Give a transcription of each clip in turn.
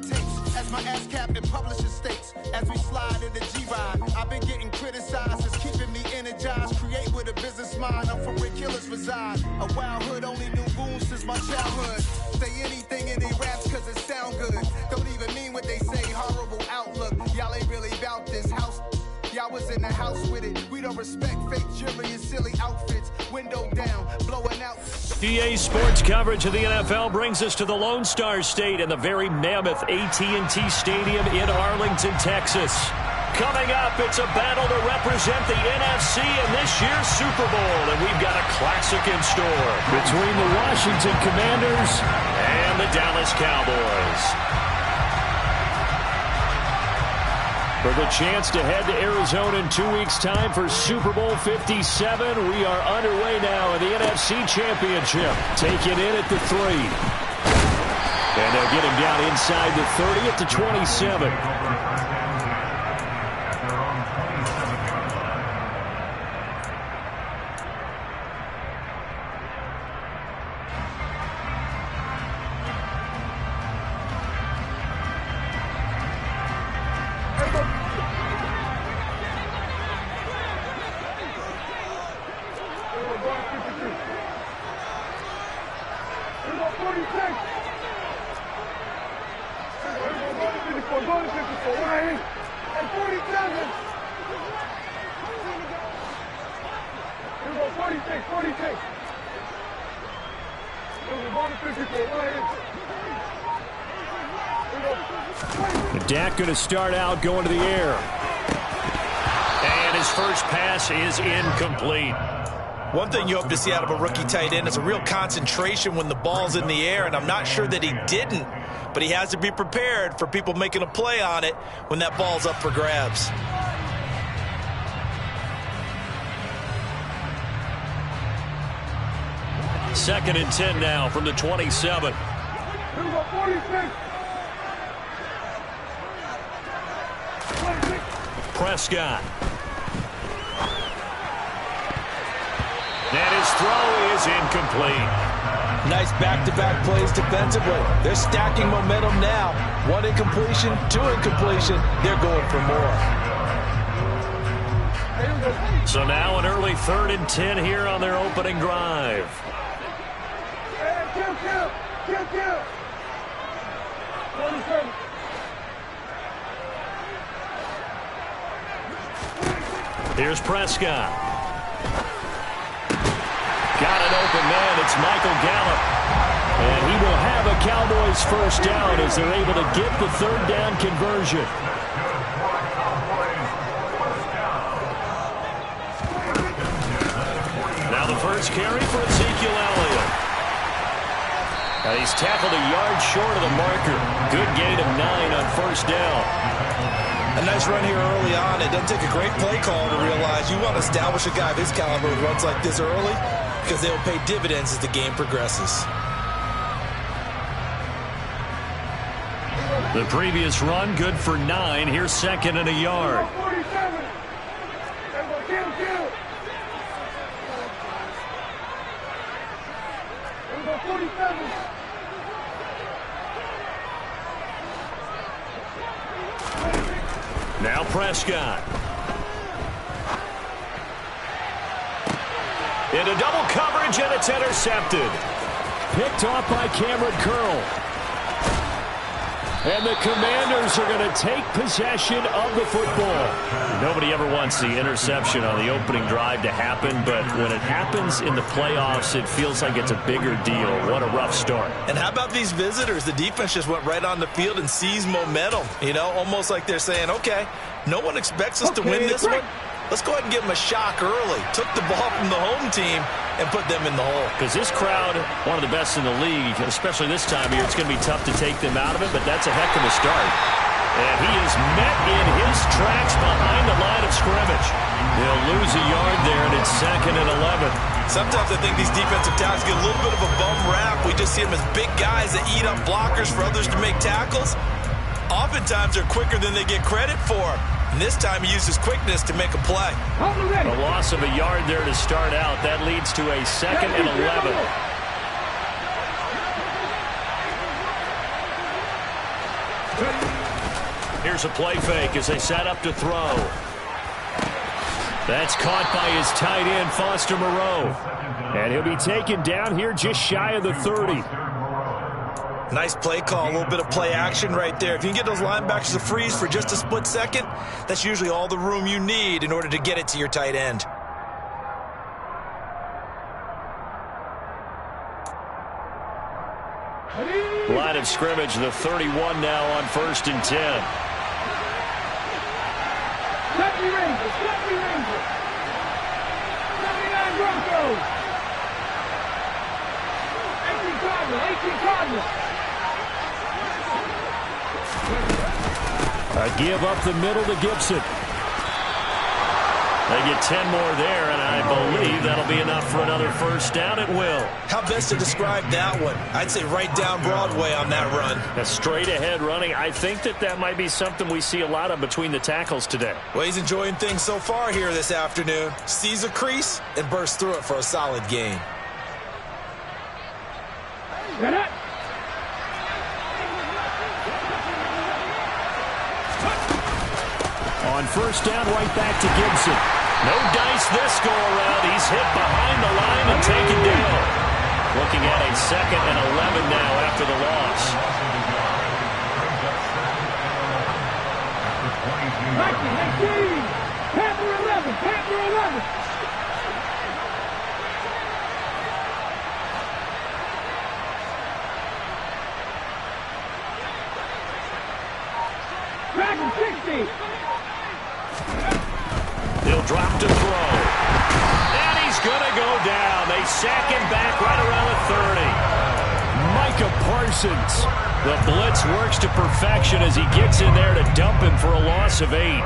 tapes as my ass cap and publisher states. As we slide in the G-Ride, I've been getting criticized as keeping me energized. Create with a business mind, I'm from where killers reside. A wild hood, only knew goons since my childhood. Say anything in they raps cause it sound good. Don't even mean what they say, horrible outlook. Y'all ain't really about this house. Y'all was in the house with it. We don't respect fake jewelry and silly outfits. Window down, blowing out. EA Sports coverage of the NFL brings us to the Lone Star State in the very mammoth AT&T Stadium in Arlington, Texas. Coming up, it's a battle to represent the NFC in this year's Super Bowl, and we've got a classic in store between the Washington Commanders and the Dallas Cowboys. For the chance to head to Arizona in 2 weeks' time for Super Bowl 57, we are underway now in the NFC Championship. Taking in at the 3. And they'll get him down inside the 30 at the 27. Dak going to start out going to the air. And his first pass is incomplete. One thing you hope to see out of a rookie tight end is a real concentration when the ball's in the air, and I'm not sure that he didn't, but he has to be prepared for people making a play on it when that ball's up for grabs. Second and 10 now from the 27. Prescott. And his throw is incomplete. Nice back-to-back plays defensively. They're stacking momentum now. 1 incompletion, 2 incompletion. They're going for more. So now an early 3rd and 10 here on their opening drive. Here's Prescott. Got an open man. It's Michael Gallup. And he will have a Cowboys first down as they're able to get the 3rd down conversion. Now the first carry for Ezekiel Elliott. And he's tackled a yard short of the marker. Good gain of 9 on first down. A nice run here early on. It doesn't take a great play call to realize you want to establish a guy of his caliber who runs like this early because they'll pay dividends as the game progresses. The previous run good for 9. Here's 2nd and a yard. Now Prescott. Into double coverage, and it's intercepted. Picked off by Cameron Curl. And the Commanders are going to take possession of the football. Nobody ever wants the interception on the opening drive to happen, but when it happens in the playoffs, it feels like it's a bigger deal. What a rough start. And how about these visitors? The defense just went right on the field and seized momentum. You know, almost like they're saying, okay, no one expects us to win this one. Let's go ahead and give them a shock early. Took the ball from the home team and put them in the hole. Because this crowd, one of the best in the league, especially this time of year, it's going to be tough to take them out of it, but that's a heck of a start. And he is met in his tracks behind the line of scrimmage. They'll lose a yard there, and it's 2nd and 11. Sometimes I think these defensive tackles get a little bit of a bum rap. We just see them as big guys that eat up blockers for others to make tackles. Oftentimes they're quicker than they get credit for. And this time he used his quickness to make a play. A loss of a yard there to start out. That leads to a 2nd and 11. Here's a play fake as they set up to throw. That's caught by his tight end, Foster Moreau. And he'll be taken down here just shy of the 30. Nice play call, a little bit of play action right there. If you can get those linebackers to freeze for just a split second, that's usually all the room you need in order to get it to your tight end. Line of scrimmage, the 31 now on 1st and 10. Kentucky Rangers, 79 Broncos. 18 Cardinals. A give up the middle to Gibson. They get 10 more there, and I believe that'll be enough for another first down. It will. How best to describe that one? I'd say right down Broadway on that run. A straight-ahead running. I think that might be something we see a lot of between the tackles today. Well, he's enjoying things so far here this afternoon. Sees a crease and bursts through it for a solid gain. Get it. On first down, right back to Gibson. No dice this go-around. He's hit behind the line and taken down. Looking at a 2nd and 11 now after the loss. 19, Panther 11, Panther 11. Dragon 60. He'll drop to throw. And he's going to go down. They sack him back right around the 30. Micah Parsons. The blitz works to perfection as he gets in there to dump him for a loss of 8.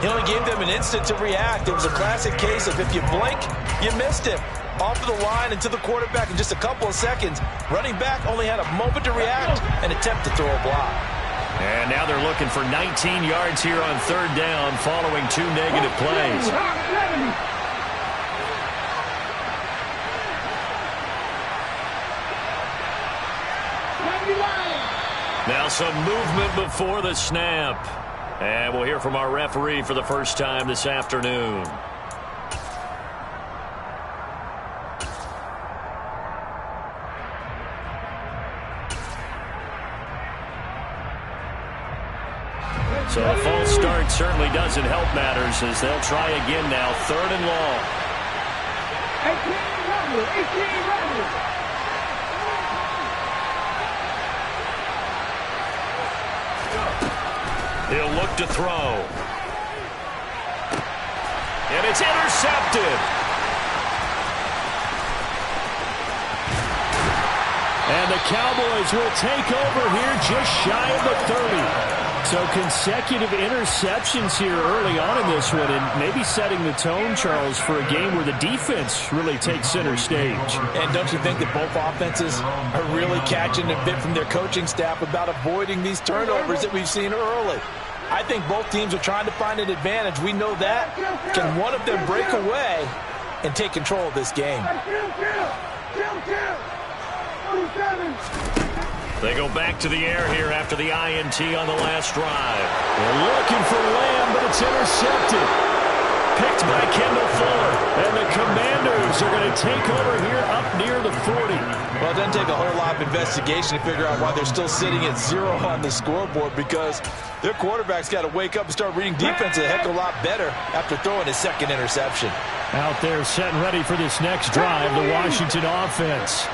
He only gave them an instant to react. It was a classic case of if you blink, you missed him. Off of the line and to the quarterback in just a couple of seconds. Running back only had a moment to react and attempt to throw a block. And now they're looking for 19 yards here on 3rd down following 2 negative plays. Now some movement before the snap. And we'll hear from our referee for the first time this afternoon. So a false start certainly doesn't help matters as they'll try again now. 3rd and long. 18 runners. He'll look to throw. And it's intercepted. And the Cowboys will take over here just shy of the 30. So consecutive interceptions here early on in this one, and maybe setting the tone, Charles, for a game where the defense really takes center stage. And don't you think that both offenses are really catching a bit from their coaching staff about avoiding these turnovers that we've seen early? I think both teams are trying to find an advantage. We know that. Can one of them break away and take control of this game? They go back to the air here after the INT on the last drive. They're looking for Lamb, but it's intercepted. Picked by Kendall Fuller. And the Commanders are going to take over here up near the 40. Well, it doesn't take a whole lot of investigation to figure out why they're still sitting at 0 on the scoreboard, because their quarterback's got to wake up and start reading defense a heck of a lot better after throwing his 2nd interception. Out there setting ready for this next drive, the Washington offense.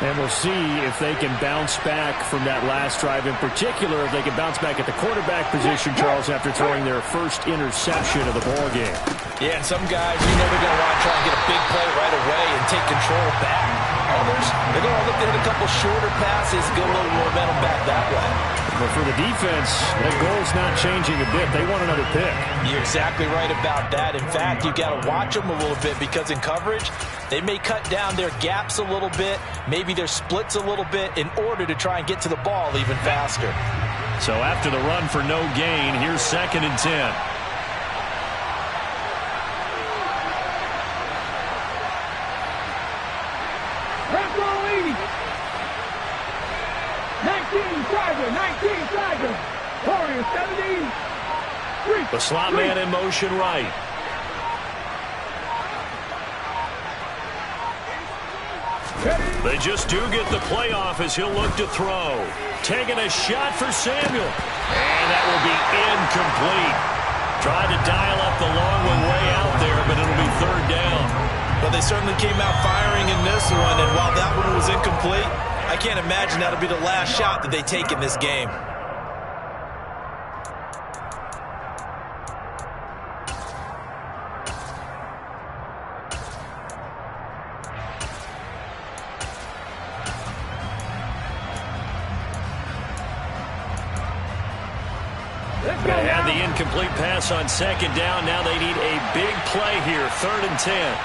And we'll see if they can bounce back from that last drive, in particular, if they can bounce back at the quarterback position, Charles, after throwing their first interception of the ballgame. Yeah, and some guys, you know, they're going to want to try and get a big play right away and take control back. Others, they're going to look to hit a couple shorter passes, get a little momentum back that way. But for the defense, that goal's not changing a bit. They want another pick. You're exactly right about that. In fact, you've got to watch them a little bit, because in coverage, they may cut down their gaps a little bit, maybe their splits a little bit, in order to try and get to the ball even faster. So after the run for no gain, here's 2nd and 10. Red 19 Tiger, 19 Tiger. 73. The slot man in motion right. They just do get the play off as he'll look to throw. Taking a shot for Samuel. And that will be incomplete. Tried to dial up the long one way out there, but it'll be third down. But they certainly came out firing in this one, and while that one was incomplete, I can't imagine that'll be the last shot that they take in this game. They had the incomplete pass on second down. Now they need a big play here, 3rd and 10.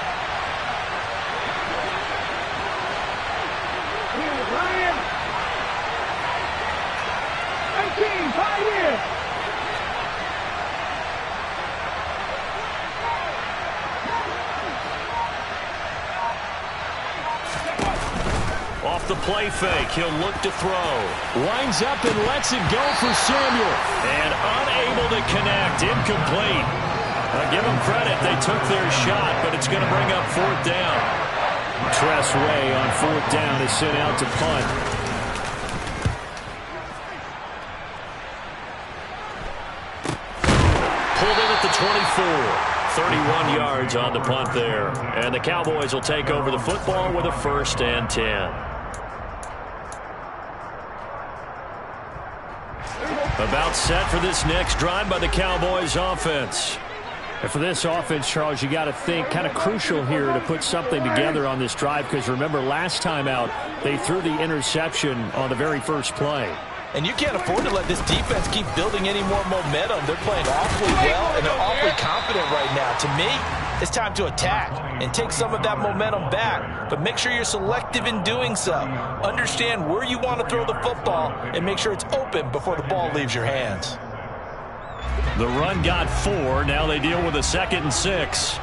Ryan. 18, 5 years. Off the play fake, he'll look to throw. Lines up and lets it go for Samuel. And unable to connect, incomplete. Give them credit, they took their shot, but it's going to bring up 4th down. Tress Way on 4th down is sent out to punt. Pulled in at the 24. 31 yards on the punt there. And the Cowboys will take over the football with a 1st and 10. About set for this next drive by the Cowboys offense. And for this offense, Charles, you got to think kind of crucial here to put something together on this drive, because remember last time out they threw the interception on the very first play. And you can't afford to let this defense keep building any more momentum. They're playing awfully well, and they're awfully confident right now. To me, it's time to attack and take some of that momentum back. But make sure you're selective in doing so. Understand where you want to throw the football and make sure it's open before the ball leaves your hands. The run got 4. Now they deal with a 2nd and 6.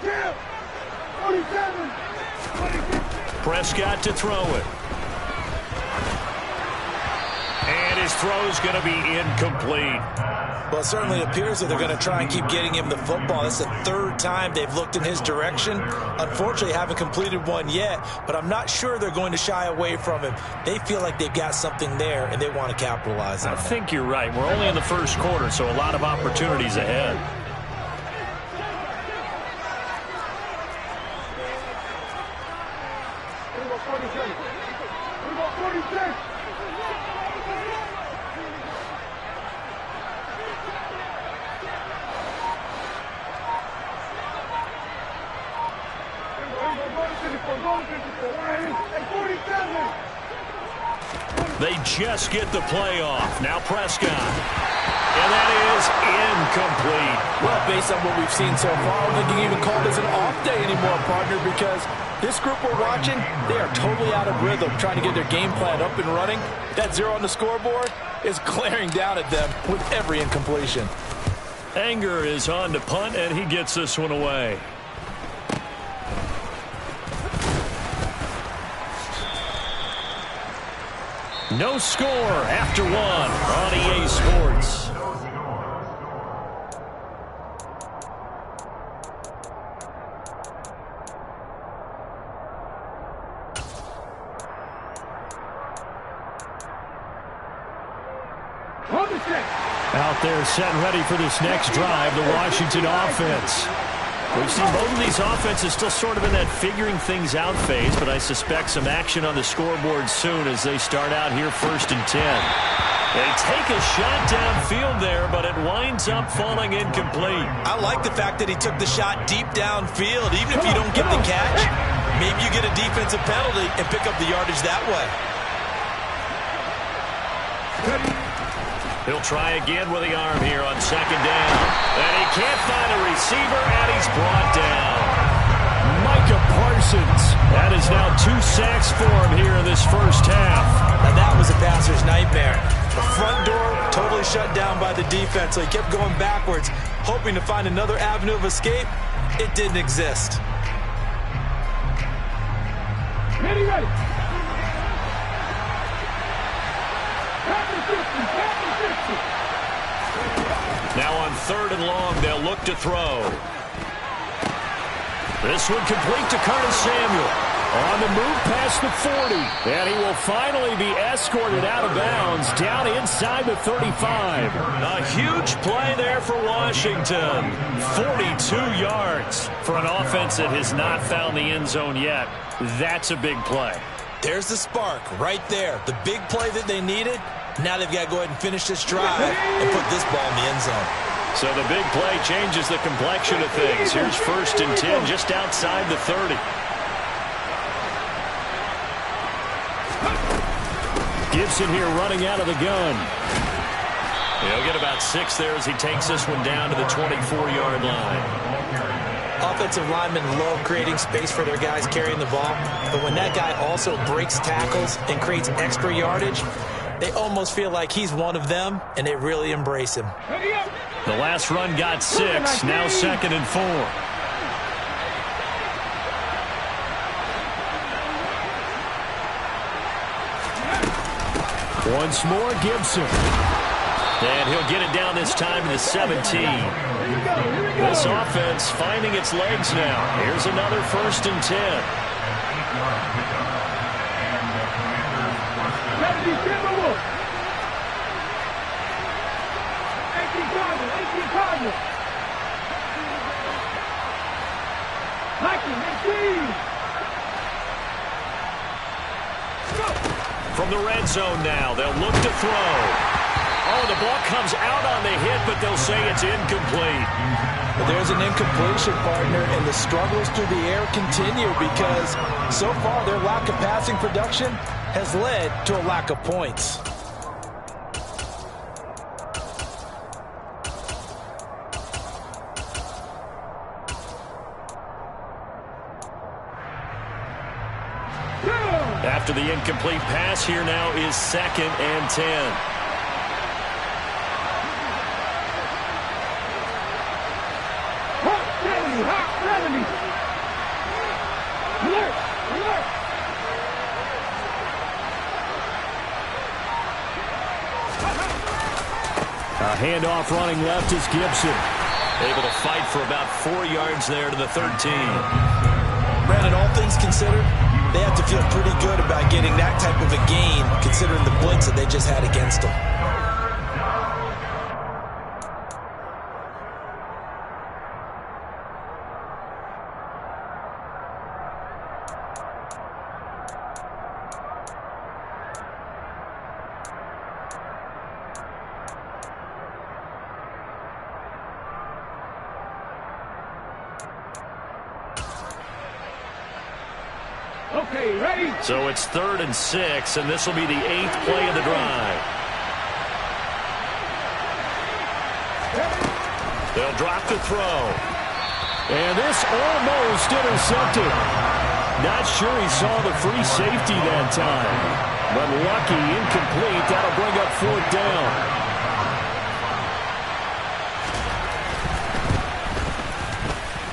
Kill. 47. Prescott to throw it. And his throw's going to be incomplete. Well, it certainly appears that they're going to try and keep getting him the football. That's the 3rd time they've looked in his direction. Unfortunately, haven't completed one yet, but I'm not sure they're going to shy away from him. They feel like they've got something there, and they want to capitalize on it. I think you're right. We're only in the 1st quarter, so a lot of opportunities ahead. They just get the play off. Now Prescott. And that is incomplete. Well, based on what we've seen so far, I don't think you can even call this an off day anymore, partner, because this group we're watching, they are totally out of rhythm, trying to get their game plan up and running. That 0 on the scoreboard is glaring down at them with every incompletion. Anger is on to punt, and he gets this one away. No score after 1 on EA Sports. Out there set and ready for this next drive, the Washington offense. We've seen both of these offenses still sort of in that figuring things out phase, but I suspect some action on the scoreboard soon as they start out here 1st and 10. They take a shot downfield there, but it winds up falling incomplete. I like the fact that he took the shot deep downfield. Even if you don't get the catch, maybe you get a defensive penalty and pick up the yardage that way. He'll try again with the arm here on 2nd down. And he can't find a receiver, and he's brought down. Micah Parsons. That is now 2 sacks for him here in this first half. And that was a passer's nightmare. The front door totally shut down by the defense, so he kept going backwards, hoping to find another avenue of escape. It didn't exist. Ready. 3rd and long. They'll look to throw. This one complete to Curtis Samuel. On the move past the 40. And he will finally be escorted out of bounds down inside the 35. A huge play there for Washington. 42 yards for an offense that has not found the end zone yet. That's a big play. There's the spark right there. The big play that they needed. Now they've got to go ahead and finish this drive and put this ball in the end zone. So the big play changes the complexion of things. Here's 1st and 10 just outside the 30. Gibson here running out of the gun. He'll get about 6 there as he takes this one down to the 24-yard line. Offensive linemen love creating space for their guys carrying the ball, but when that guy also breaks tackles and creates extra yardage, they almost feel like he's one of them, and they really embrace him. The last run got 6, now 2nd and 4. Once more, Gibson. And he'll get it down this time to the 17. This offense finding its legs now. Here's another 1st and 10. From the red zone now, they'll look to throw. Oh, the ball comes out on the hit, but they'll say it's incomplete. Well, there's an incompletion, partner, and the struggles through the air continue because so far their lack of passing production has led to a lack of points. After the incomplete pass, here now is 2nd and 10. A handoff running left is Gibson. Able to fight for about 4 yards there to the 13. Brandon, all things considered, they have to feel pretty good about getting that type of a gain considering the blitz that they just had against them. Okay, ready? So it's 3rd and 6, and this will be the 8th play of the drive. They'll drop to throw. And this almost intercepted. Not sure he saw the free safety that time. But lucky, incomplete. That'll bring up 4th down.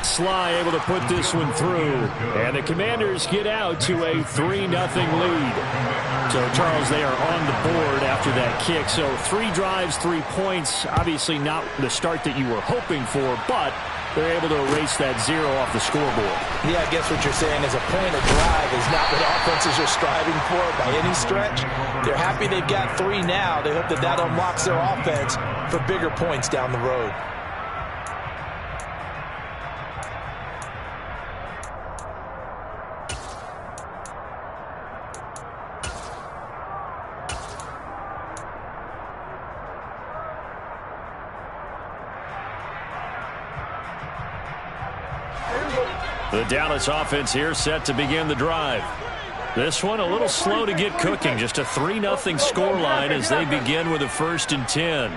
Sly able to put this one through. And the Commanders get out to a 3-0 lead. So, Charles, they are on the board after that kick. So 3 drives, 3 points. Obviously not the start that you were hoping for, but they're able to erase that 0 off the scoreboard. Yeah, I guess what you're saying is a point of drive is not what offenses are striving for by any stretch. They're happy they've got 3 now. They hope that that unlocks their offense for bigger points down the road. The Dallas offense here set to begin the drive. This one a little slow to get cooking. Just a 3-0 scoreline as they begin with a 1st and 10.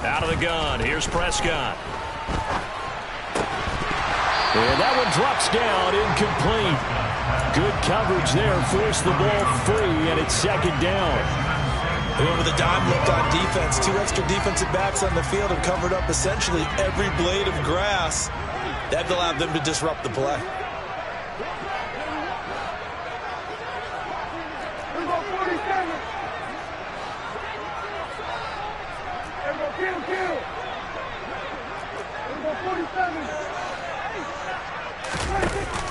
Out of the gun. Here's Prescott. And that one drops down, incomplete. Good coverage there, forced the ball free, and it's 2nd down. They went with a dime look on defense. 2 extra defensive backs on the field and covered up essentially every blade of grass. That allowed them to disrupt the play.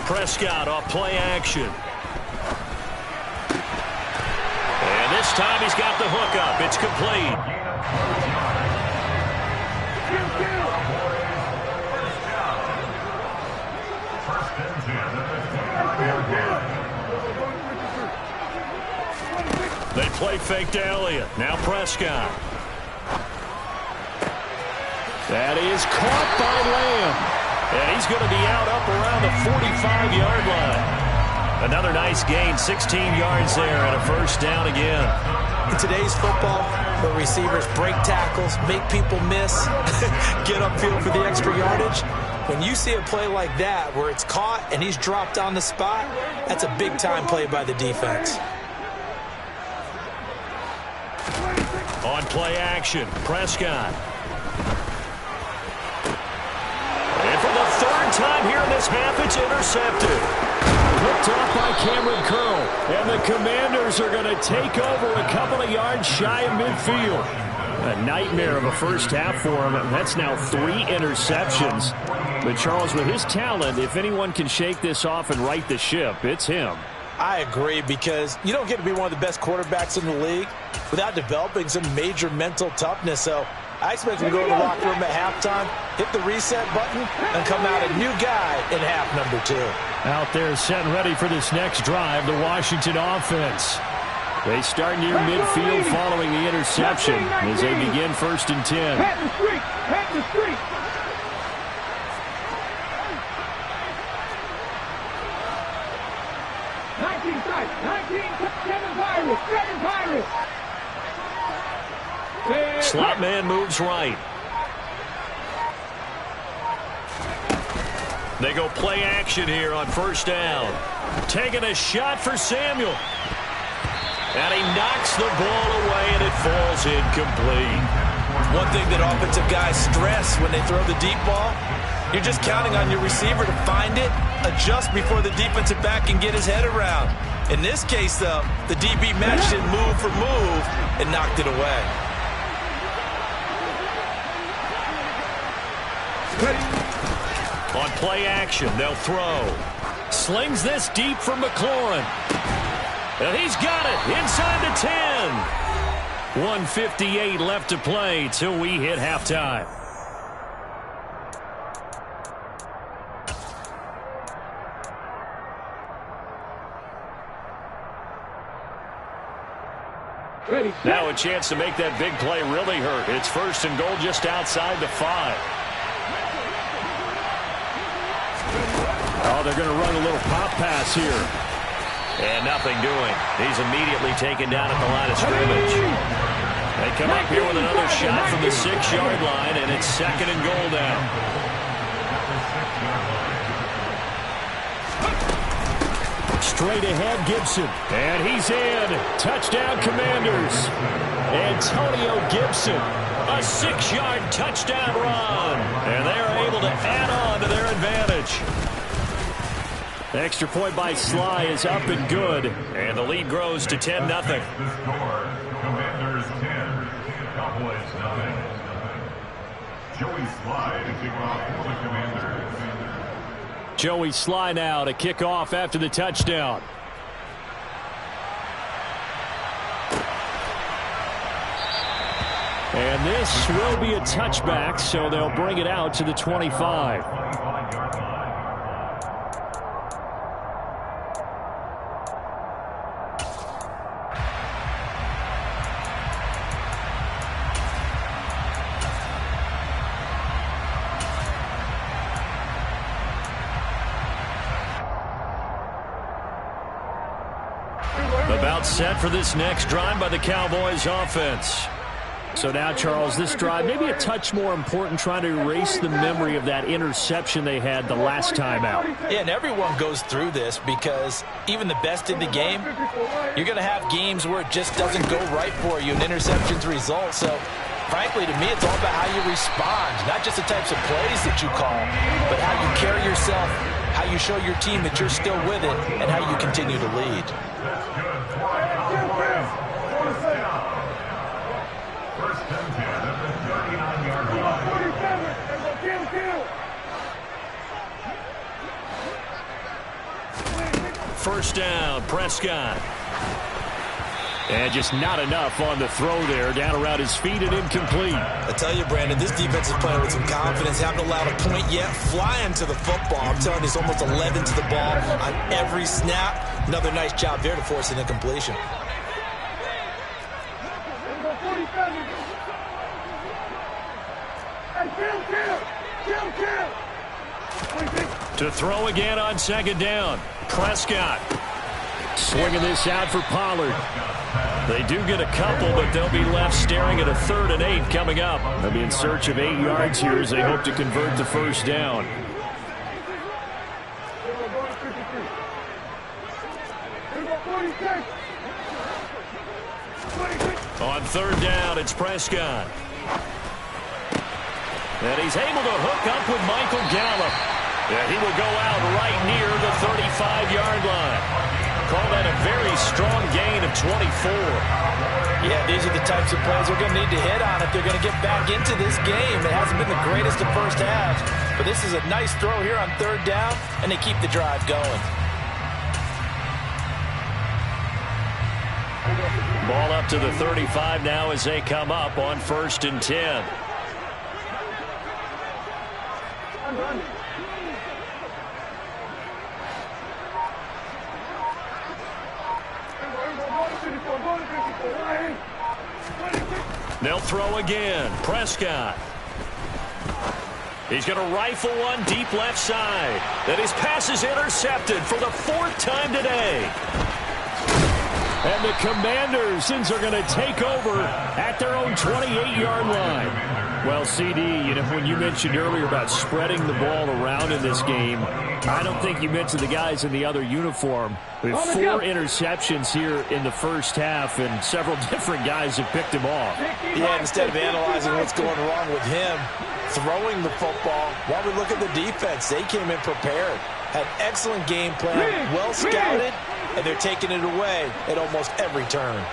Prescott off play action. And this time he's got the hook up. It's complete. They play fake to Elliott. Now Prescott. That is caught by Lamb. And he's going to be out up around the 45-yard line. Another nice gain, 16 yards there, and a first down again. In today's football, the receivers break tackles, make people miss, get upfield for the extra yardage. When you see a play like that where it's caught and he's dropped on the spot, that's a big-time play by the defense. On play action, Prescott. And for the third time here in this half, it's intercepted. Picked off by Cameron Curl. And the Commanders are going to take over a couple of yards shy of midfield. A nightmare of a first half for him. And that's now 3 interceptions. But Charles, with his talent, if anyone can shake this off and right the ship, it's him. I agree, because you don't get to be one of the best quarterbacks in the league without developing some major mental toughness. So I expect him to go to the locker room at halftime, hit the reset button, and come out a new guy in half number 2. Out there set and ready for this next drive, the Washington offense. They start near midfield following the interception as they begin 1st and 10. Pat the street! Pat the street! Slot man moves right. They go play action here on 1st down. Taking a shot for Samuel. And he knocks the ball away, and it falls incomplete. One thing that offensive guys stress when they throw the deep ball, you're just counting on your receiver to find it, adjust before the defensive back can get his head around. In this case, though, the DB matched it move for move and knocked it away. On play action, they'll throw. Slings this deep for McLaurin. And he's got it inside the 10. 1:58 left to play till we hit halftime. Now a chance to make that big play really hurt. It's 1st and goal just outside the 5. Oh, they're going to run a little pop pass here. And nothing doing. He's immediately taken down at the line of scrimmage. They come up here with another shot from the 6-yard line, and it's 2nd and goal now. Straight ahead, Gibson. And he's in. Touchdown, Commanders. Antonio Gibson. A 6-yard touchdown run. And they are able to add on to their advantage. The extra point by Sly is up and good. And the lead grows to 10-0. Commanders 10, Cowboys 9. Joey Sly to kick off for the Commanders. Joey Sly now to kick off after the touchdown. And this will be a touchback, so they'll bring it out to the 25. About set for this next drive by the Cowboys offense. So now, Charles, this drive maybe a touch more important, trying to erase the memory of that interception they had the last time out. Yeah, and everyone goes through this, because even the best in the game, you're going to have games where it just doesn't go right for you, and interceptions result. So, frankly, to me, it's all about how you respond, not just the types of plays that you call, but how you carry yourself, how you show your team that you're still with it, and how you continue to lead. First and at the 39-yard line. 47. Kill. First down, Prescott. And just not enough on the throw there. Down around his feet and incomplete. I tell you, Brandon, this defense is playing with some confidence. Haven't allowed a point yet. Flying to the football. I'm telling you, it's almost 11 to the ball on every snap. Another nice job there to force an incompletion. To throw again on second down. Prescott swinging this out for Pollard. They do get a couple, but they'll be left staring at a 3rd and 8 coming up. They'll be in search of 8 yards here as they hope to convert the first down. On 3rd down, it's Prescott. And he's able to hook up with Michael Gallup. And he will go out right near the 35-yard line. Call that a very strong gain of 24. Yeah, these are the types of plays they're going to need to hit on if they're going to get back into this game. It hasn't been the greatest of first halves, but this is a nice throw here on 3rd down, and they keep the drive going. Ball up to the 35 now as they come up on 1st and 10. They'll throw again. Prescott. He's going to rifle one deep left side. And his pass is intercepted for the 4th time today. And the Commanders are going to take over at their own 28-yard line. Well, CD, you know, when you mentioned earlier about spreading the ball around in this game, I don't think you mentioned the guys in the other uniform. We have 4 interceptions here in the first half, and several different guys have picked him off. Yeah, instead of analyzing what's going wrong with him, throwing the football, while we look at the defense, they came in prepared. Had excellent game plan, well scouted, and they're taking it away at almost every turn.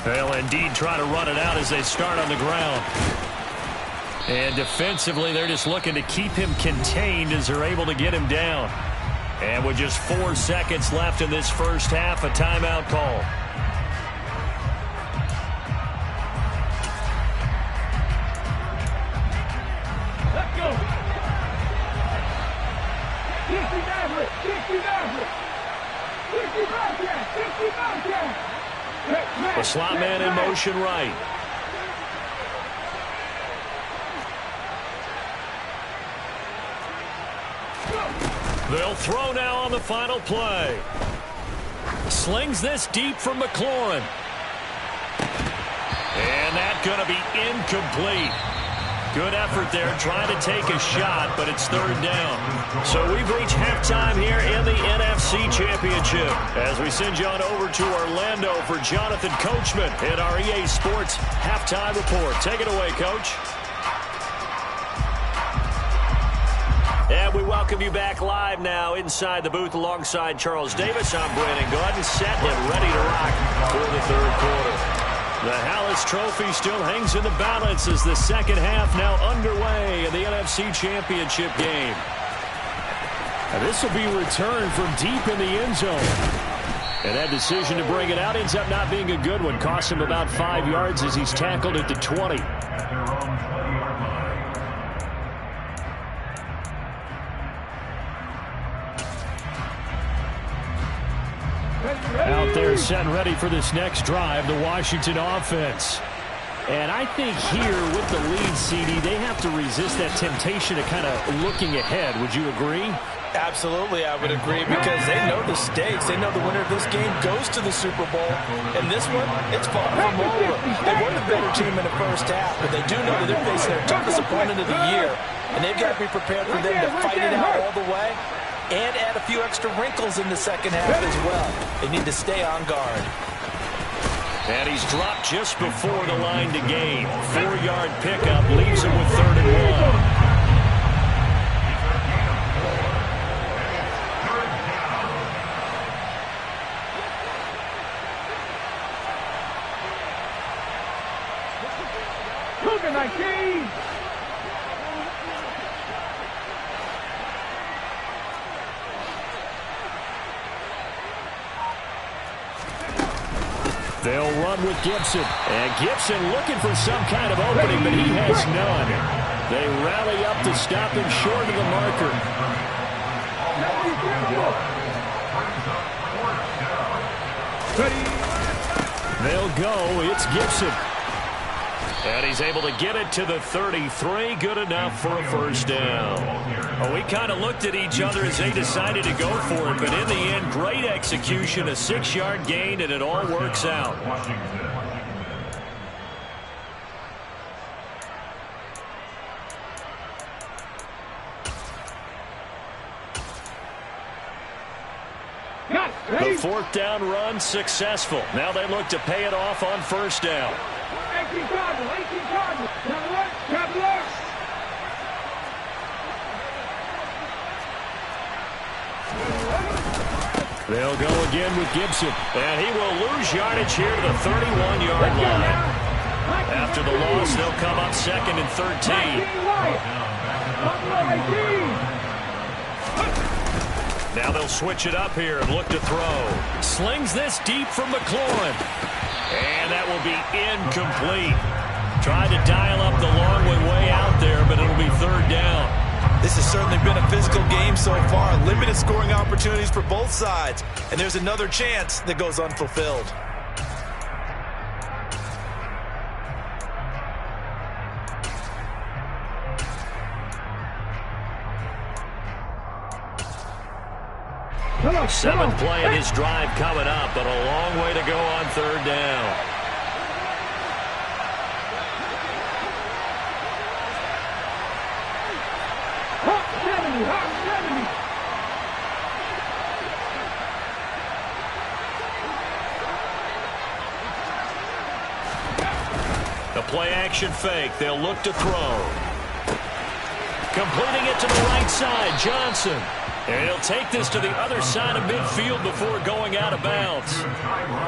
They'll indeed try to run it out as they start on the ground. And defensively, they're just looking to keep him contained as they're able to get him down. And with just 4 seconds left in this first half, a timeout call. Let's go. 65. The slot man in motion right. They'll throw now on the final play. Slings this deep from McLaurin. And that's going to be incomplete. Good effort there, trying to take a shot, but it's 3rd down. So we've reached halftime here in the NFC Championship as we send you on over to Orlando for Jonathan Coachman in our EA Sports Halftime Report. Take it away, Coach. And we welcome you back live now inside the booth alongside Charles Davis. I'm Brandon Gaudin, set and ready to rock for the 3rd quarter. The Hallis Trophy still hangs in the balance as the second half now underway in the NFC Championship game. And this will be returned from deep in the end zone. And that decision to bring it out ends up not being a good one. Cost him about 5 yards as he's tackled at the 20. Out there set and ready for this next drive, the Washington offense. And I think here with the lead, CD, they have to resist that temptation of kind of looking ahead. Would you agree? Absolutely, I would agree, because they know the stakes. They know the winner of this game goes to the Super Bowl. And this one, it's far from over. They were the better team in the first half, but they do know that they're facing their toughest opponent of the year. And they've got to be prepared for them to fight it out all the way and add a few extra wrinkles in the second half as well. They need to stay on guard. And he's dropped just before the line to gain. 4-yard pickup leaves him with 3rd and 1. Cougar 19. They'll run with Gibson. And Gibson looking for some kind of opening, but he has none. They rally up to stop him short of the marker. They'll go. It's Gibson. And he's able to get it to the 33. Good enough for a first down. Well, we kind of looked at each other as they decided to go for it. But in the end, great execution, a 6-yard gain, and it all works out. The fourth down run successful. Now they look to pay it off on first down. 18 Cardinals. Traveler. They'll go again with Gibson. And he will lose yardage here to the 31-yard line. After the loss, they'll come up second and 13. Now they'll switch it up here and look to throw. Slings this deep from McLaurin. And that will be incomplete. Tried to dial up the long way out there, but it'll be third down. This has certainly been a physical game so far. Limited scoring opportunities for both sides. And there's another chance that goes unfulfilled. Seventh play in his drive coming up, but a long way to go on third down. The play action fake. They'll look to throw. Completing it to the right side, Johnson. And he'll take this to the other side of midfield before going out of bounds.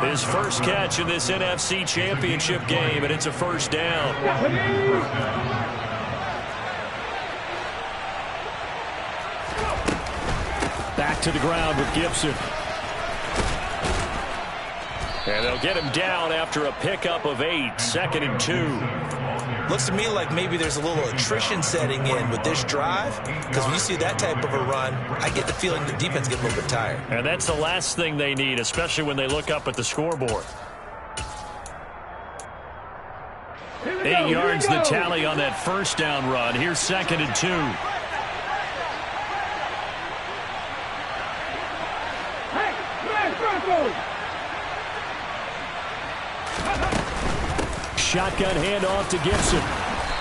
His first catch in this NFC Championship game, and it's a first down. Back to the ground with Gibson. And they'll get him down after a pickup of 8, 2nd and 2. Looks to me like maybe there's a little attrition setting in with this drive, because when you see that type of a run, I get the feeling the defense gets a little bit tired. And that's the last thing they need, especially when they look up at the scoreboard. 8 yards the tally on that first down run. Here's 2nd and 2. Shotgun handoff to Gibson.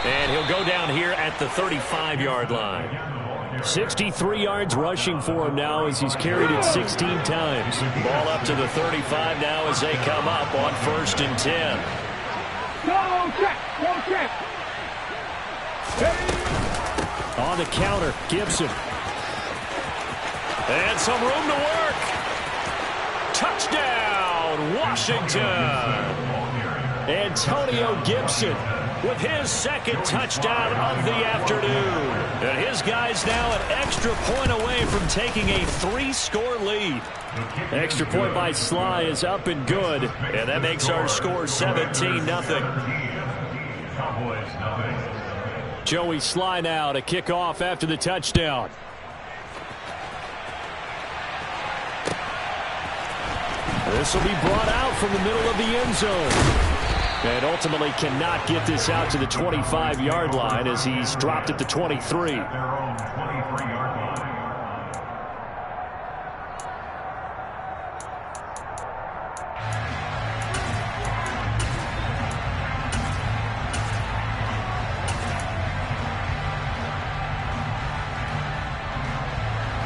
And he'll go down here at the 35-yard line. 63 yards rushing for him now as he's carried it 16 times. Ball up to the 35 now as they come up on 1st and 10. On the counter, Gibson. And some room to work. Touchdown, Washington. Antonio Gibson with his second touchdown of the afternoon. And his guys now an extra point away from taking a 3-score lead. Extra point by Sly is up and good. And that makes our score 17-0. Joey Sly now to kick off after the touchdown. This will be brought out from the middle of the end zone. And ultimately cannot get this out to the 25-yard line as he's dropped at the 23.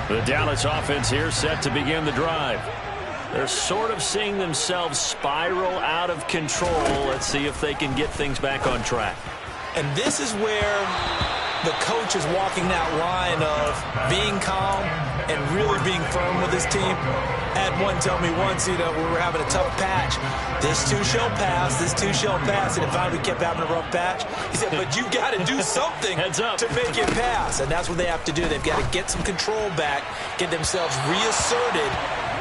The Dallas offense here set to begin the drive. They're sort of seeing themselves spiral out of control. Let's see if they can get things back on track. And this is where the coach is walking that line of being calm and really being firm with his team. I had one tell me once, we were having a tough patch. This too shall pass, this too shall pass. And if we kept having a rough patch, he said, but you got to do something to make it pass. And that's what they have to do. They've got to get some control back, get themselves reasserted,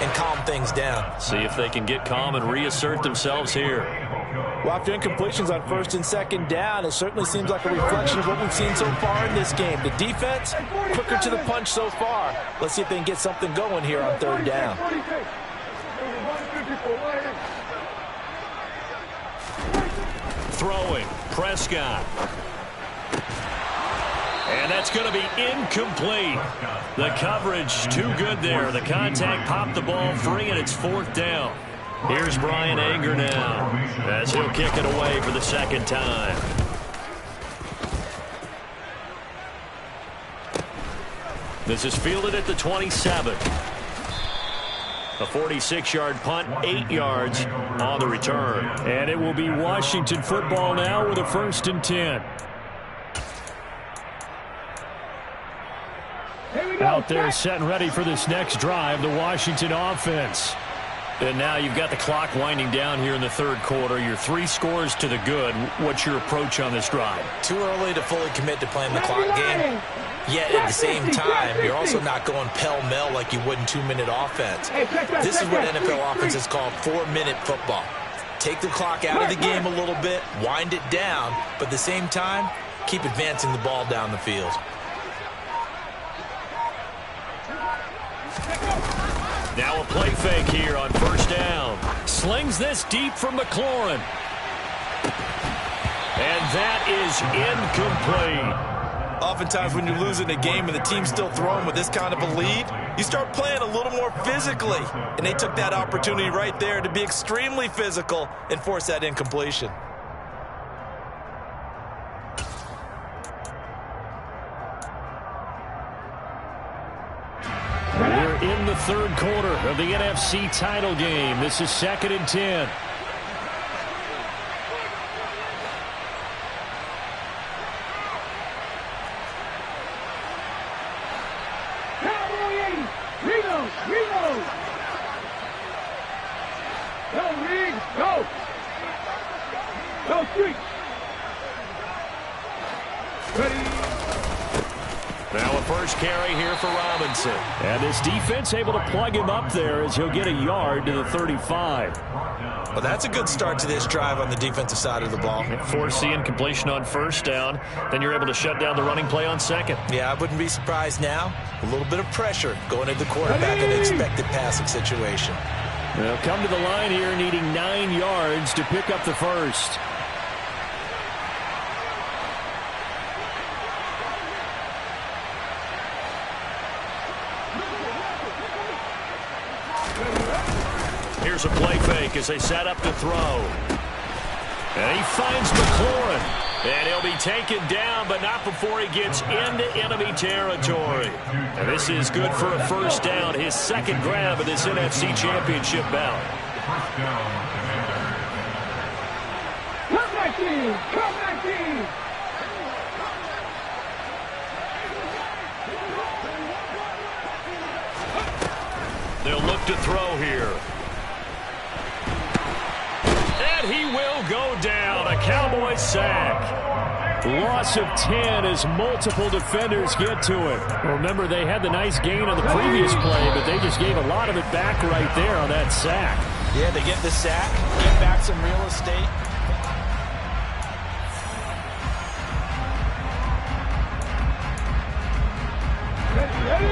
and calm things down. See if they can get calm and reassert themselves here. Well, after incompletions on first and second down, it certainly seems like a reflection of what we've seen so far in this game. The defense, quicker to the punch so far. Let's see if they can get something going here on third down. Throwing, Prescott. And that's going to be incomplete. The coverage too good there. The contact popped the ball free, and it's fourth down. Here's Brian Anger now as he'll kick it away for the second time. This is fielded at the 27. A 46-yard punt, 8 yards on the return. And it will be Washington football now with a 1st and 10. Out there setting ready for this next drive, the Washington offense. And now you've got the clock winding down here in the third quarter. You're 3 scores to the good. What's your approach on this drive? Too early to fully commit to playing the clock game. Yet at the same time, you're also not going pell-mell like you would in 2-minute offense. This is what NFL offenses call 4-minute football. Take the clock out of the game a little bit, wind it down, but at the same time, keep advancing the ball down the field. Now a play fake here on first down. Slings this deep from McLaurin. And that is incomplete. Oftentimes when you're losing a game and the team's still throwing with this kind of a lead, you start playing a little more physically. And they took that opportunity right there to be extremely physical and force that incompletion. We're in the third quarter of the NFC title game. This is 2nd and 10. Now a first carry here for Robinson. And this defense able to plug him up there as he'll get a yard to the 35. Well, that's a good start to this drive on the defensive side of the ball. Force the incompletion on first down. Then you're able to shut down the running play on second. Yeah, I wouldn't be surprised now. A little bit of pressure going into the quarterback in an expected passing situation. They'll come to the line here needing 9 yards to pick up the first. Here's a play fake as they set up to throw. And he finds McLaurin. And he'll be taken down, but not before he gets into enemy territory. And this is good for a first down, his second grab of this NFC Championship bout. Come back team! Come back team! They'll look to throw here. And he will go down. A Cowboys sack. Loss of 10 as multiple defenders get to it. Remember, they had the nice gain on the previous play, but they just gave a lot of it back right there on that sack. Yeah, they get the sack, get back some real estate.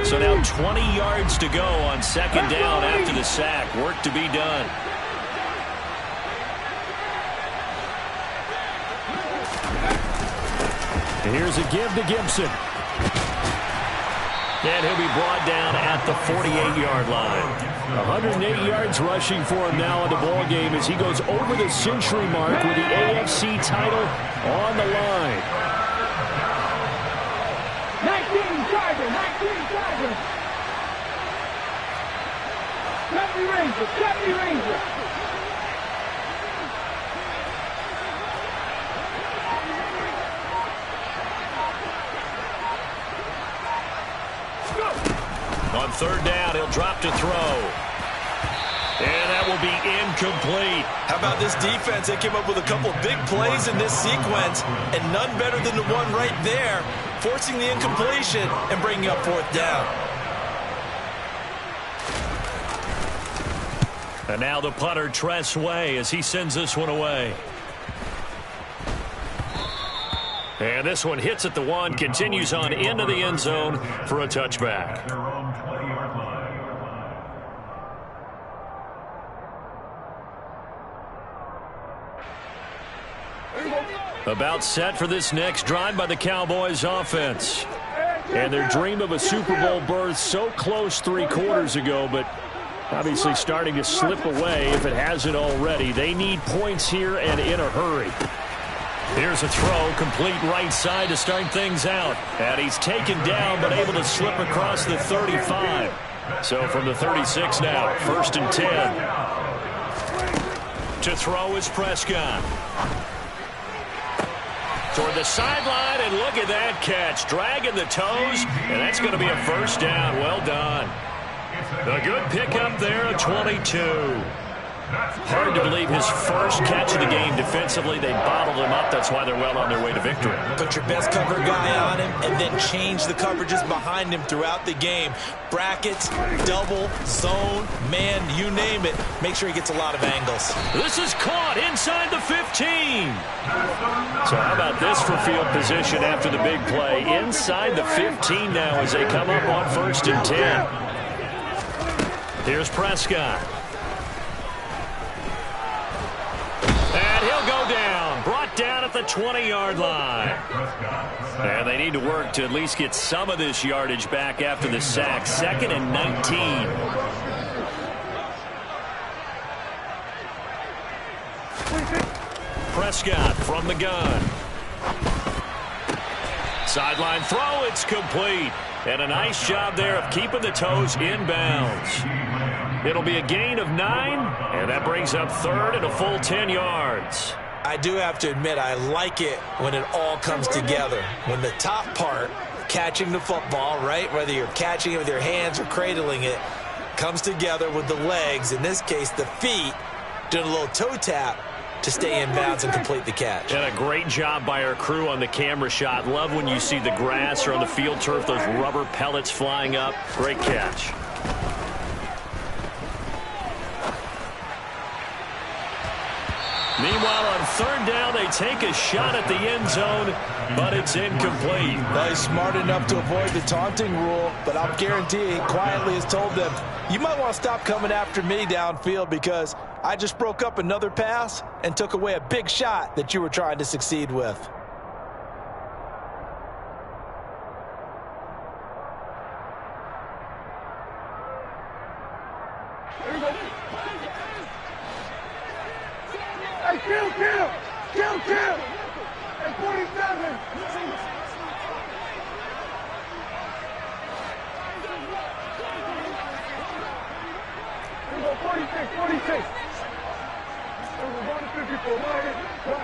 So now 20 yards to go on second down after the sack. Work to be done. Here's a give to Gibson. And he'll be brought down at the 48-yard line. 108 yards rushing for him now in the ball game as he goes over the century mark with the AFC title on the line. 19 Chargers, 19 Chargers. 70 Rangers, 70 Rangers. third down. He'll drop to throw. And that will be incomplete. How about this defense? They came up with a couple big plays in this sequence, and none better than the one right there, forcing the incompletion and bringing up fourth down. And now the punter, Tress Way, as he sends this one away. And this one hits at the 1, continues on into the end zone for a touchback. Their own 20-yard line. About set for this next drive by the Cowboys offense. And their dream of a Super Bowl berth so close 3 quarters ago, but obviously starting to slip away if it hasn't already. They need points here and in a hurry. Here's a throw, complete right side to start things out. And he's taken down, but able to slip across the 35. So from the 36 now, 1st and 10. To throw is Prescott. Toward the sideline, and look at that catch. Dragging the toes, and that's going to be a first down. Well done. A good pickup there at 22. Hard to believe his first catch of the game defensively. They bottled him up. That's why they're well on their way to victory. Put your best cover guy on him and then change the coverages behind him throughout the game. Brackets, double, zone, man, you name it. Make sure he gets a lot of angles. This is caught inside the 15. So how about this for field position after the big play? Inside the 15 now as they come up on 1st and 10. Here's Prescott. And he'll go down. Brought down at the 20-yard line. And they need to work to at least get some of this yardage back after the sack. 2nd and 19. Prescott from the gun. Sideline throw. It's complete. And a nice job there of keeping the toes inbounds. It'll be a gain of 9, and that brings up 3rd and a full 10 yards. I do have to admit, I like it when it all comes together. When the top part, catching the football, right, whether you're catching it with your hands or cradling it, comes together with the legs, in this case the feet, doing a little toe tap to stay in bounds and complete the catch. And a great job by our crew on the camera shot. Love when you see the grass or on the field turf, those rubber pellets flying up. Great catch. Meanwhile, on 3rd down, they take a shot at the end zone, but it's incomplete. Well, he's smart enough to avoid the taunting rule, but I'll guarantee he quietly has told them, you might want to stop coming after me downfield because I just broke up another pass and took away a big shot that you were trying to succeed with. Kill! At 47!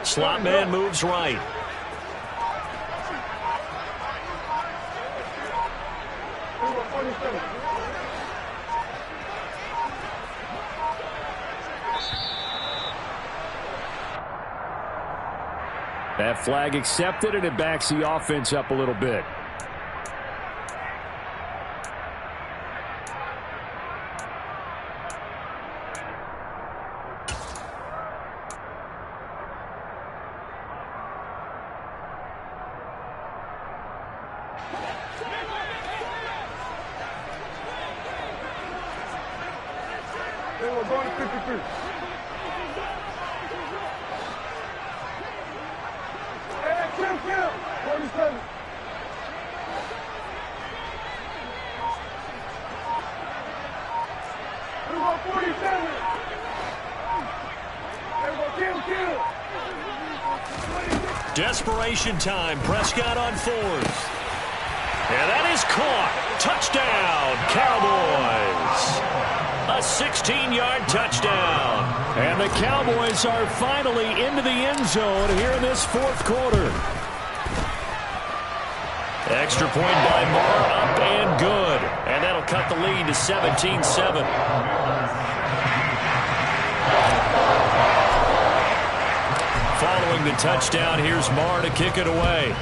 Slot man moves right. That flag accepted, and it backs the offense up a little bit. They were going to 53. Kill! 47. We want 47. They were kill. Desperation time. Prescott on 4th. And that is caught. Touchdown, Cowboys. A 16-yard touchdown. And the Cowboys are finally into the end zone here in this 4th quarter. Extra point by Marr, up and good. And that'll cut the lead to 17-7. Following the touchdown, here's Marr to kick it away.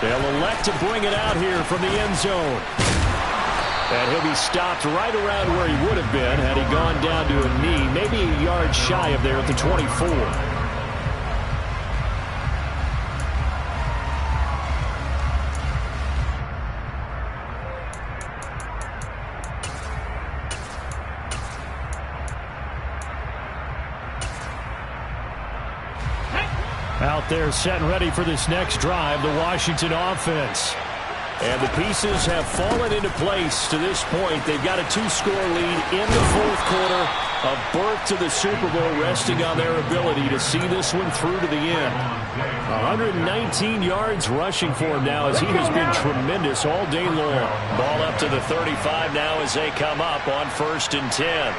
They'll elect to bring it out here from the end zone. And he'll be stopped right around where he would have been had he gone down to a knee, maybe a yard shy of there at the 24. Out there set and ready for this next drive, the Washington offense. And the pieces have fallen into place to this point. They've got a 2-score lead in the fourth quarter. A berth to the Super Bowl resting on their ability to see this one through to the end. 119 yards rushing for him now as he has been tremendous all day long. Ball up to the 35 now as they come up on 1st and 10.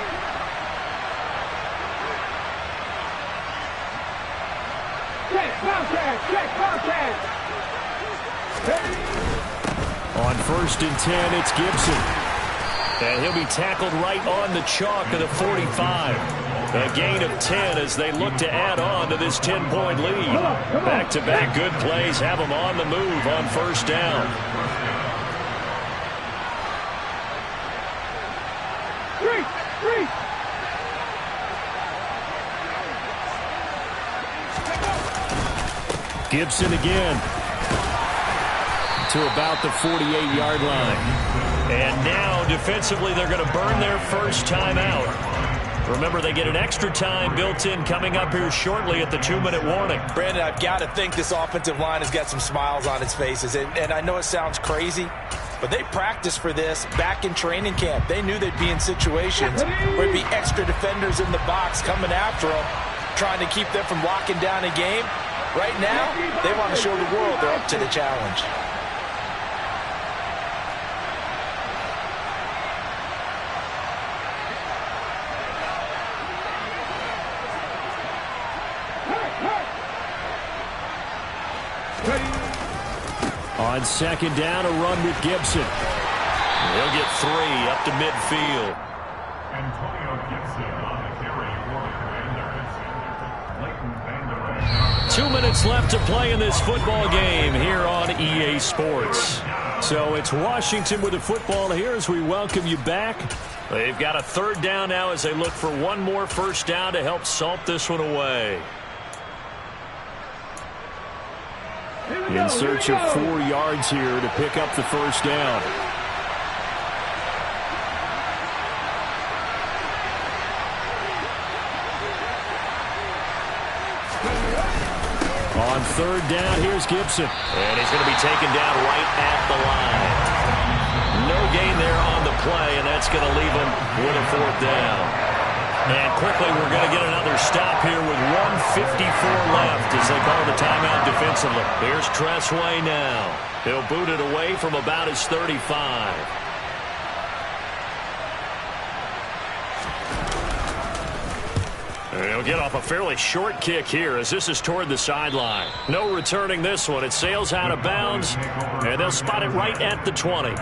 On 1st and 10, it's Gibson. And he'll be tackled right on the chalk of the 45. A gain of 10 as they look to add on to this 10-point lead. Back-to-back good plays have them on the move on 1st down. Gibson again to about the 48-yard line. And now, defensively, they're going to burn their first time out. Remember, they get an extra time built in coming up here shortly at the 2-minute warning. Brandon, I've got to think this offensive line has got some smiles on its faces. And I know it sounds crazy, but they practiced for this back in training camp. They knew they'd be in situations where there'd be extra defenders in the box coming after them, trying to keep them from locking down a game. Right now, they want to show the world they're up to the challenge. On 2nd down, a run with Gibson. He'll get 3 up to midfield. Antonio Gibson on the carry for the Commanders. 2 minutes left to play in this football game here on EA Sports. So it's Washington with the football here as we welcome you back. They've got a 3rd down now as they look for one more 1st down to help salt this one away. In search of 4 yards here to pick up the 1st down. On 3rd down, here's Gibson. And he's going to be taken down right at the line. No gain there on the play, and that's going to leave him with a 4th down. And quickly, we're going to get another stop here with 1:54 left as they call the timeout defensively. Here's Tressway now. He'll boot it away from about his 35. And he'll get off a fairly short kick here as this is toward the sideline. No returning this one. It sails out of bounds, and they'll spot it right at the 20.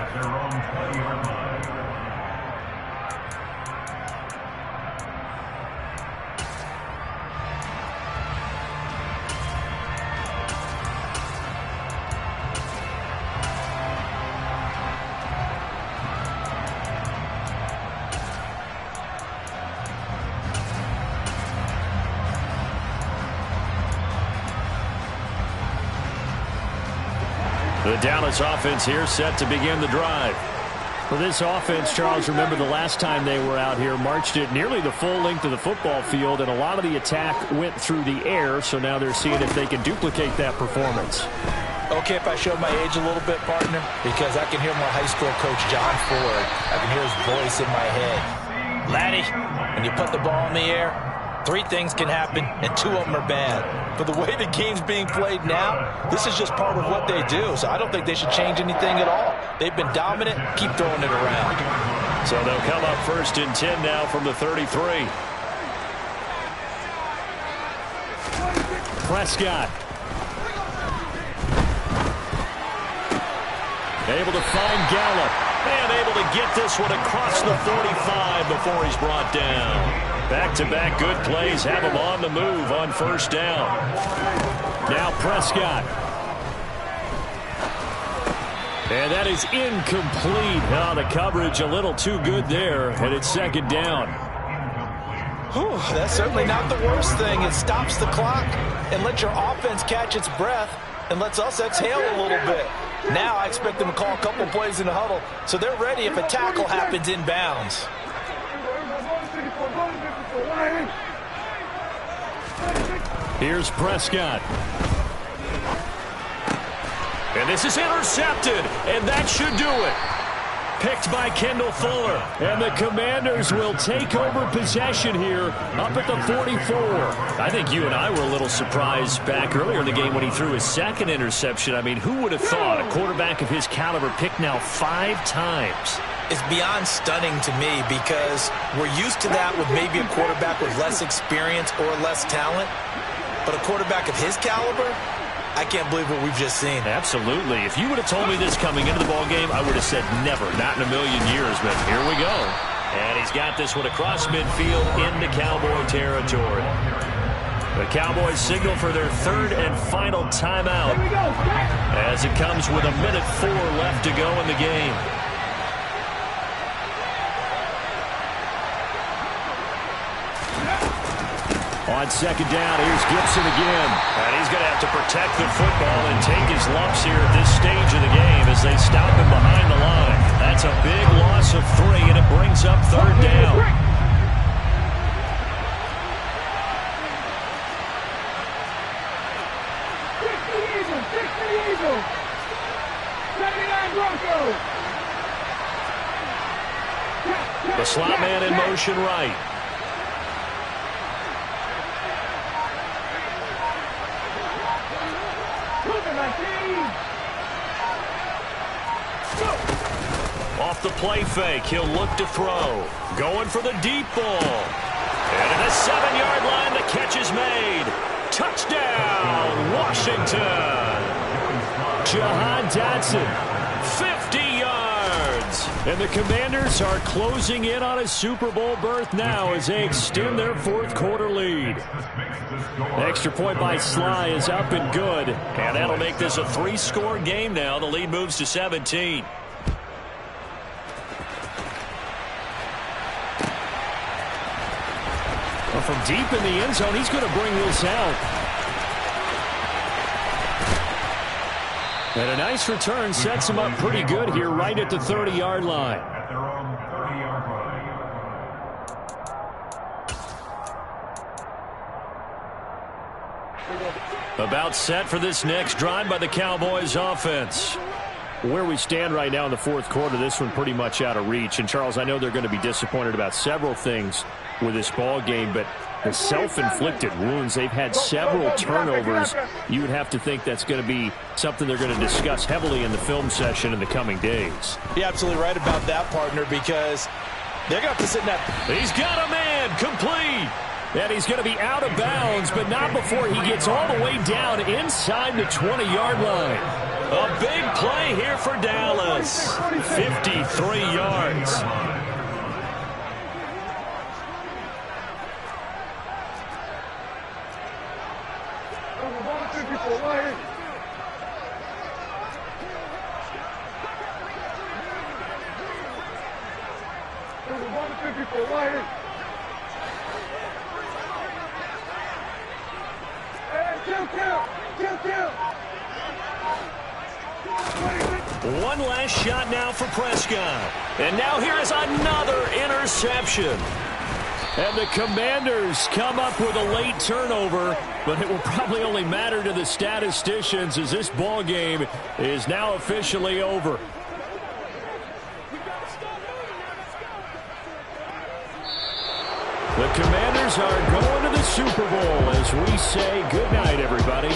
The Dallas offense here set to begin the drive. For this offense, Charles, remember the last time they were out here, marched it nearly the full length of the football field, and a lot of the attack went through the air, so now they're seeing if they can duplicate that performance. Okay, if I showed my age a little bit, partner, because I can hear my high school coach, John Ford. I can hear his voice in my head. Laddie, when you put the ball in the air, 3 things can happen, and 2 of them are bad. But the way the game's being played now, this is just part of what they do. So I don't think they should change anything at all. They've been dominant. Keep throwing it around. So they'll come up 1st and 10 now from the 33. Prescott. Able to find Gallup. And able to get this one across the 45 before he's brought down. Back-to-back good plays have him on the move on first down. Now Prescott. And that is incomplete. Oh, the coverage a little too good there, and it's second down. Whew, that's certainly not the worst thing. It stops the clock and lets your offense catch its breath and lets us exhale a little bit. Now I expect them to call a couple plays in the huddle so they're ready if a tackle happens inbounds. Here's Prescott. And this is intercepted, and that should do it. Picked by Kendall Fuller. And the Commanders will take over possession here up at the 44. I think you and I were a little surprised back earlier in the game when he threw his second interception. I mean, who would have thought a quarterback of his caliber picked now 5 times? It's beyond stunning to me because we're used to that with maybe a quarterback with less experience or less talent. But a quarterback of his caliber, I can't believe what we've just seen. Absolutely. If you would have told me this coming into the ballgame, I would have said never, not in a million years. But here we go. And he's got this one across midfield into Cowboy territory. The Cowboys signal for their third and final timeout as it comes with 1:04 left to go in the game. On second down, here's Gibson again. And he's going to have to protect the football and take his lumps here at this stage of the game as they stop him behind the line. That's a big loss of 3, and it brings up third down. The slot man in motion right. Off the play fake, he'll look to throw. Going for the deep ball. And at the 7-yard line, the catch is made. Touchdown, Washington. Jahan Dotson, 50 yards. And the Commanders are closing in on a Super Bowl berth now as they extend their fourth-quarter lead. Extra point by Sly is up and good. And that'll make this a 3-score game now. The lead moves to 17. Well, from deep in the end zone, he's going to bring this out. And a nice return sets him up pretty good here right at the 30-yard line. At their own 30-yard line. About set for this next drive by the Cowboys offense. Where we stand right now in the fourth quarter, this one pretty much out of reach. And, Charles, I know they're going to be disappointed about several things with this ball game, but the self-inflicted wounds, they've had several turnovers. You would have to think that's going to be something they're going to discuss heavily in the film session in the coming days. You're absolutely right about that, partner, because they're going to have to sit in that. He's got a man complete. And he's going to be out of bounds, but not before he gets all the way down inside the 20-yard line. A big play here for Dallas. 53 yards. One last shot now for Prescott. And now here is another interception. And the Commanders come up with a late turnover, but it will probably only matter to the statisticians as this ball game is now officially over. The Commanders are going to the Super Bowl as we say goodnight, everybody.